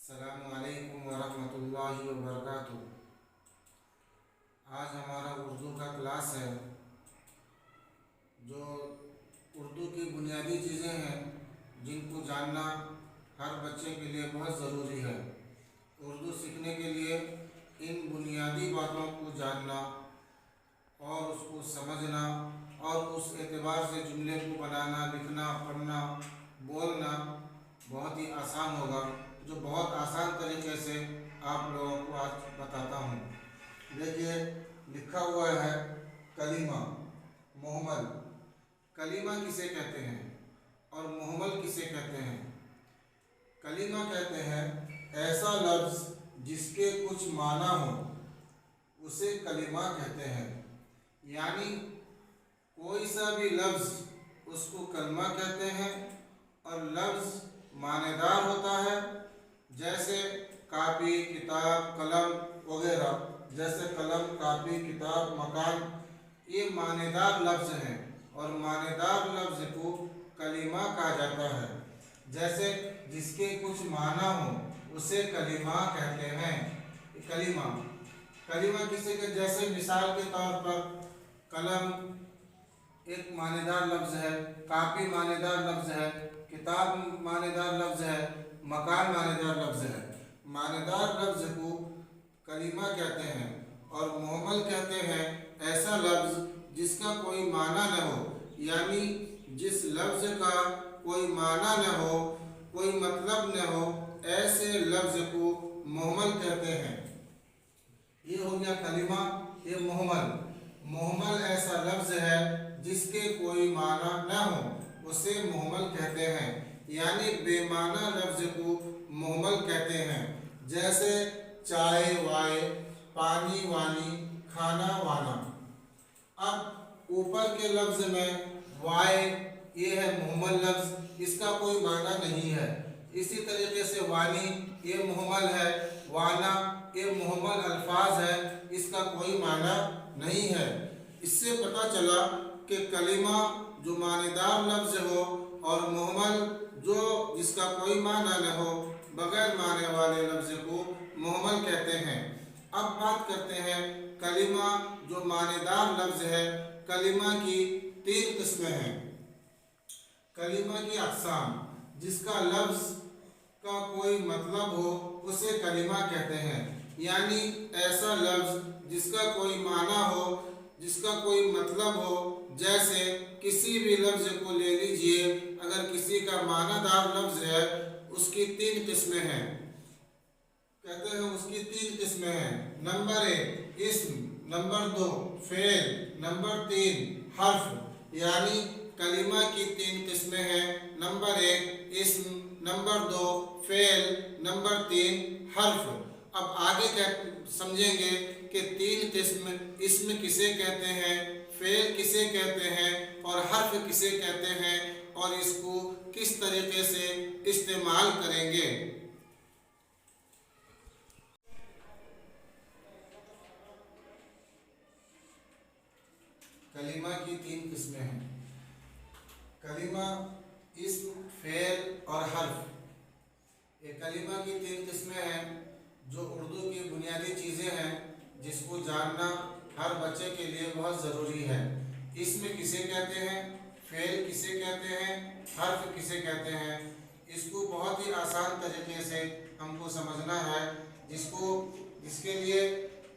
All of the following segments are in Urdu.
السلام علیکم ورحمۃ اللہ وبرکاتہ۔ آج ہمارا اردو کا کلاس ہے۔ جو اردو کی بنیادی چیزیں ہیں جن کو جاننا ہر بچے کے لیے بہت ضروری ہے۔ اردو سیکھنے کے لیے ان بنیادی باتوں کو جاننا اور اس کو سمجھنا اور اس اعتبار سے جملے کو بنانا، لکھنا، پڑھنا، بولنا بہت ہی آسان ہوگا، جو بہت آسان طریقے سے آپ لوگوں کو آج بتاتا ہوں۔ دیکھیے لکھا ہوا ہے کلمہ، محمل۔ کلمہ کسے کہتے ہیں اور محمل کسے کہتے ہیں؟ کلمہ کہتے ہیں ایسا لفظ جس کے کچھ معنی ہو، اسے کلمہ کہتے ہیں۔ یعنی کوئی سا بھی لفظ اس کو کلمہ کہتے ہیں، اور لفظ معنی دار ہوتا ہے، جیسے کاپی، کتاب، قلم وغیرہ۔ جیسے قلم، کاپی، کتاب، مکان، یہ معنی دار لفظ ہیں، اور معنی دار لفظ کو کلمہ کہا جاتا ہے۔ جیسے جس کے کچھ معنی ہوں اسے کلمہ کہتے ہیں۔ کلمہ کسی کے، جیسے مثال کے طور پر قلم ایک معنی دار لفظ ہے، کاپی معنی دار لفظ ہے، کتاب معنی دار لفظ ہے، مکان معنی دار لفظ ہے۔ معنی دار لفظ کو کلمہ کہتے ہیں، اور محمل کہتے ہیں ایسا لفظ جس کا کوئی معنی نہ ہو، یعنی جس لفظ کا کوئی معنی نہ ہو، کوئی مطلب نہ ہو، ایسے لفظ کو محمل کہتے ہیں۔ یہ ہو گیا کلمہ، یہ محمل۔ محمل ایسا لفظ ہے جس کے کوئی معنی نہ ہو، اسے محمل کہتے ہیں، یعنی بے معنی لفظ کو محمل کہتے ہیں۔ جیسے چائے وائے، پانی وانی، کھانا وانا۔ اب اوپر کے لفظ میں وائے، یہ ہے محمل لفظ، اس کا کوئی معنی نہیں ہے۔ اسی طریقے سے وانی، یہ محمل ہے، وانا یہ محمل الفاظ ہے، اس کا کوئی معنی نہیں ہے۔ اس سے پتہ چلا کہ کلمہ جو معنی دار لفظ ہو، اور محمل جو جس کا کوئی معنی نہ ہو، بغیر معنی والے لفظ کو محمل کہتے ہیں۔ اب بات کرتے ہیں کلمہ جو معنی دار لفظ ہے۔ کلمہ کی 3 قسمیں ہیں۔ کلمہ کی اقسام: جس کا لفظ کا کوئی مطلب ہو اسے کلمہ کہتے ہیں، یعنی ایسا لفظ جس کا کوئی معنی ہو، جس کا کوئی مطلب ہو۔ جیسے کسی بھی لفظ کو لے لیجئے، اگر کسی کا معنی دار لفظ ہے، اس کی 3 قسمیں ہیں۔ کہتے ہیں اس کی 3 قسمیں ہیں۔ نمبر 1 اسم، نمبر 2 فعل، نمبر 3 حرف۔ یعنی کلمہ کی 3 قسمیں ہیں۔ نمبر 1 اسم، نمبر 2 فعل، نمبر 3 حرف۔ اب آگے سمجھیں گے کہ 3 قسم اسم کسے کہتے ہیں، فعل کسے کہتے ہیں، اور حرف کسے کہتے ہیں، اور اس کو کس طریقے سے استعمال کریں گے۔ کلمہ کی 3 قسمیں ہیں۔ کلمہ، اسم، فعل اور حرف۔ یہ کلمہ کی 3 قسمیں ہیں جو اردو کی بنیادی چیزیں ہیں، جس کو جاننا ہر بچے کے لیے بہت ضروری ہے۔ اسم کسے کہتے ہیں، فعل کسے کہتے ہیں، حرف کسے کہتے ہیں، اس کو بہت ہی آسان طریقے سے ہم کو سمجھنا ہے، جس کے لیے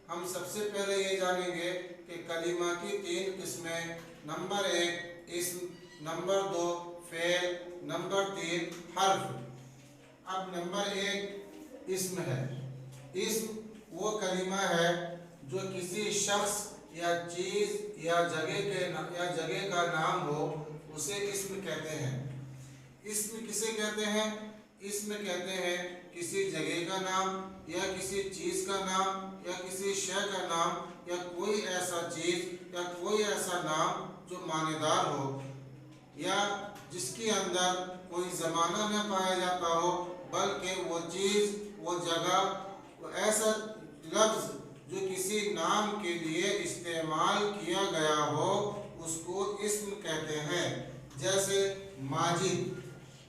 ہم سب سے پہلے یہ جانیں گے کہ کلمہ کی 3 قسمیں۔ نمبر 1 اسم، نمبر 2 فعل، نمبر 3 حرف۔ اب نمبر 1 اسم ہے۔ اسم وہ کلمہ ہے جو کسی شخص یا چیز یا جگہ کا نام ہو، اسے اسم کہتے ہیں۔ اسم کسے کہتے ہیں؟ اسم کہتے ہیں کسی جگہ کا نام، یا کسی چیز کا نام، یا کسی شے کا نام، یا کوئی ایسا چیز یا کوئی ایسا نام جو معنی دار ہو، یا جس کے اندر کوئی زمانہ نہ پایا جاتا ہو، بلکہ وہ چیز، وہ جگہ، وہ ایسا لفظ جو کسی نام کے لیے استعمال کیا گیا ہو، اس کو اسم کہتے ہیں۔ جیسے ماجد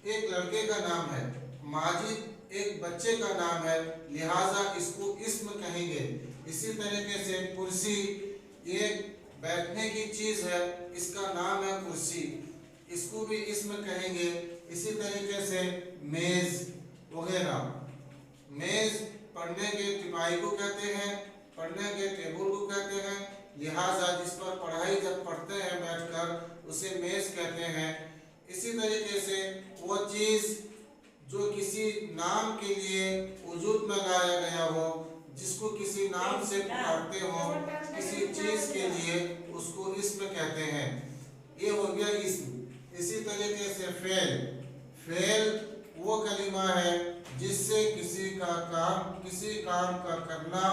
ایک لڑکے کا نام ہے، ماجد ایک بچے کا نام ہے، لہٰذا اس کو اسم کہیں گے۔ اسی طریقے سے کرسی ایک بیٹھنے کی چیز ہے، اس کا نام ہے کرسی، اس کو بھی اسم کہیں گے۔ اسی طریقے سے میز وغیرہ، میز پڑھنے کے ٹپائی کو کہتے ہیں، پڑھنے کے ٹیبل کو کہتے ہیں، لہٰذا جس پر پڑھائی جب پڑھتے ہیں بیٹھ کر اسے میز کہتے ہیں۔ اسی طریقے سے وہ چیز جو کسی نام کے لیے وجود میں لایا گیا ہو، جس کو کسی نام سے پکارتے ہو کسی چیز کے لیے، اس کو اسم کہتے ہیں۔ یہ ہو گیا اسم۔ اسی طریقے سے فعل، فعل وہ کلمہ ہے جس سے کسی کام کا کرنا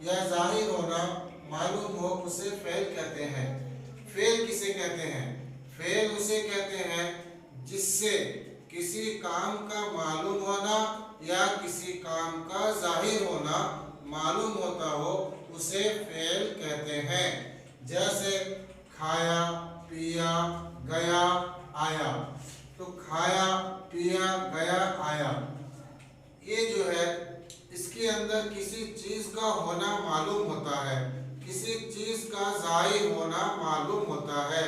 یا ظاہر ہونا معلوم ہو، اسے فعل کہتے ہیں۔ فعل کسے کہتے ہیں؟ فعل اسے کہتے ہیں جس سے کسی کام کا معلوم ہونا یا کسی کام کا ظاہر ہونا معلوم ہوتا ہو، اسے فعل کہتے ہیں۔ جیسے کھایا، پیا، گیا، آیا۔ تو کھایا، پیا، گیا، آیا، یہ جو ہے اس کے اندر کسی چیز کا ہونا معلوم ہوتا ہے، کسی چیز کا ظاہر ہونا معلوم ہوتا ہے۔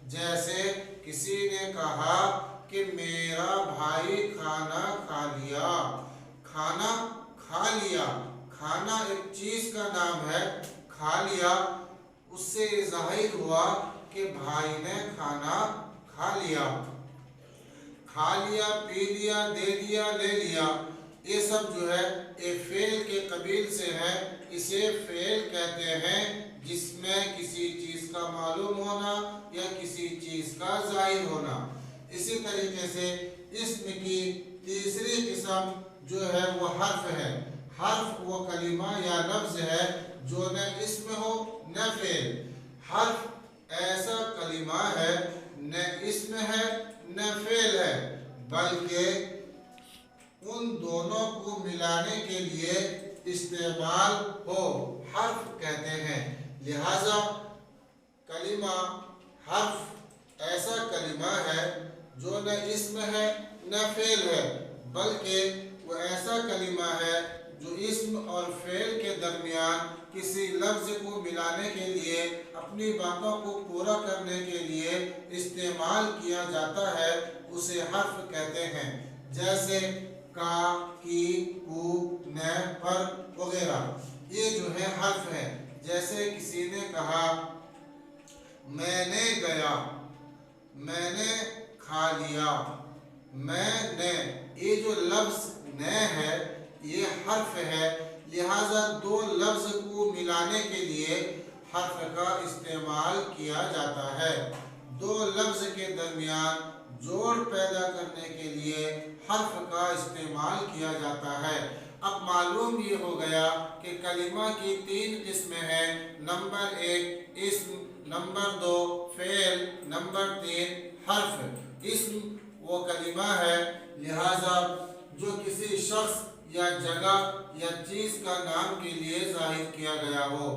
جیسے کسی نے کہا کہ میرا بھائی کھانا کھا لیا، کھانا کھا لیا، کھانا ایک چیز کا نام ہے، کھا لیا، اس سے ظاہر ہوا کہ بھائی نے کھانا کھا لیا۔ کھا لیا، پی لیا، دے دیا، لے لیا، یہ سب جو ہے یہ فعل کے قبیل سے ہے۔ اسے فعل کہتے ہیں جس میں کسی چیز کا معلوم ہونا یا کسی چیز کا ظاہر ہونا۔ اسی طریقے سے اسم کی تیسری قسم جو ہے وہ حرف ہے۔ حرف وہ کلمہ یا لفظ ہے جو نہ اسم ہو نہ فعل۔ حرف ایسا کلمہ ہے نہ اسم ہے نہ فعل ہے، بلکہ ان دونوں کو ملانے کے لیے استعمال ہو، حرف کہتے ہیں۔ لہذا کلمہ حرف ایسا کلمہ ہے جو نہ اسم ہے نہ فعل ہے، بلکہ وہ ایسا کلمہ ہے جو اسم اور فعل کے درمیان کسی لفظ کو ملانے کے لیے، اپنی باتوں کو پورا کرنے کے لیے استعمال کیا جاتا ہے، اسے حرف کہتے ہیں۔ جیسے کا، کی، کو، نے، پر وغیرہ، یہ جو ہے حرف ہے۔ جیسے کسی نے کہا میں نے گیا، میں نے کھا لیا، میں نے، یہ جو لفظ نے ہے یہ حرف ہے، لہذا دو لفظ کو ملانے کے لیے حرف کا استعمال کیا جاتا ہے۔ دو لفظ کے درمیان جوڑ پیدا کرنے کے لیے حرف کا استعمال کیا جاتا ہے۔ اب معلوم یہ ہو گیا کہ کلمہ کی تین قسمیں ہیں۔ نمبر 1 اسم، نمبر 2 فعل، نمبر 3 حرف۔ اسم وہ کلمہ ہے لہذا جو کسی شخص یا جگہ یا چیز کا نام کے لیے ظاہر کیا گیا ہو،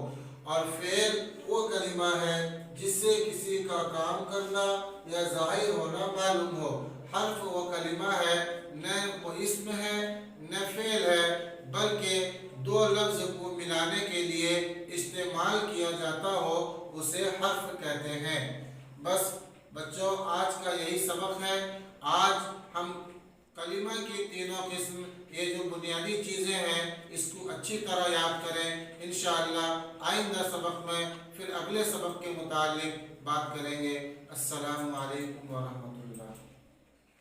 اور فعل وہ کلمہ ہے جس سے کسی کا کام کرنا یا ظاہر ہونا معلوم ہو۔ حرف وہ کلمہ ہے نہ وہ اسم ہے نہ فعل ہے، بلکہ دو لفظ کو ملانے کے لیے استعمال کیا جاتا ہو، اسے حرف کہتے ہیں۔ بس بچوں، آج کا یہی سبق ہے۔ آج ہم کلمہ کی تینوں قسم، یہ جو بنیادی چیزیں ہیں، اس کو اچھی طرح یاد کریں۔ انشاءاللہ آئندہ سبق میں پھر اگلے سبق کے متعلق بات کریں گے۔ السلام علیکم ورحمۃ اللہ۔